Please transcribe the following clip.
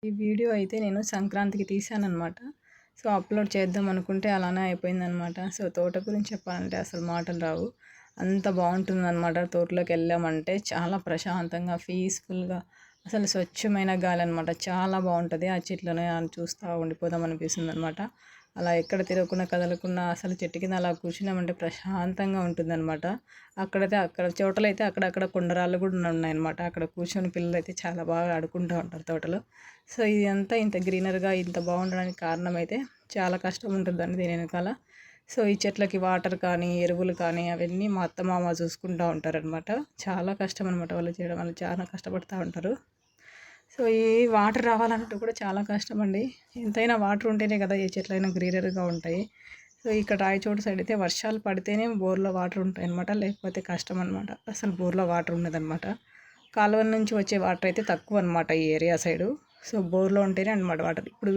ఈ వీడియో అయితే నేను సంక్రాంతికి తీశాననమాట. సో, అప్‌లోడ్ చేద్దాం అనుకుంటే అలానే అయిపోయిందనమాట. సో, తోట గురించి చెప్పాలంటే అసలు మాటలు రావు. అంత బావుంటుందనమాట. తోటలోకెళ్ళామంటే చాలా ప్రశాంతంగా, పీస్‌ఫుల్‌గా అసలు స్వచ్ఛమైన గాలనమాట. చాలా బావుంటది. ఆ చెట్లను చూస్తా ఉండిపోదాం అనిపిస్తుందనమాట. అలా ఎక్కడ తిరగకుండా, కదలకుండా అసలు చెట్టు కింద అలా కూర్చున్నామంటే ప్రశాంతంగా ఉంటుందనమాట. అక్కడ చోటలైతే అక్కడక్కడ కొండరాళ్ళు కూడా ఉన్నాయన్నమాట. అక్కడ కూర్చొని పిల్లలైతే చాలా బాగా ఆడుకుంటూ ఉంటారు తోటలో. సో, ఇదంతా ఇంత గ్రీనరీగా ఇంత బాగుండడానికి కారణమైతే చాలా కష్టం ఉంటుందండి దీని వెనకాల. సో, ఈ చెట్లకి వాటర్ కానీ, ఎరువులు కానీ అవన్నీ మా అత్త, మామ చూసుకుంటూ ఉంటారనమాట. చాలా కష్టం అనమాట వాళ్ళు చేయడం. వాళ్ళు చాలా కష్టపడతా ఉంటారు. సో, ఈ వాటర్ రావాలంటే కూడా చాలా కష్టమండి. ఎంతైనా వాటర్ ఉంటేనే కదా ఏ చెట్లైనా గ్రీనరీగా ఉంటాయి. సో, ఇక్కడ రాయచోటి సైడ్ అయితే వర్షాలు పడితేనే బోర్‌లో వాటర్ ఉంటాయన్నమాట. లేకపోతే కష్టం అనమాట. అసలు బోర్‌లో వాటర్ ఉండదనమాట. కాలువల నుంచి వచ్చే వాటర్ అయితే తక్కువనమాట ఈ ఏరియా సైడు. సో, బోర్‌లో ఉంటేనే అనమాట వాటర్. ఇప్పుడు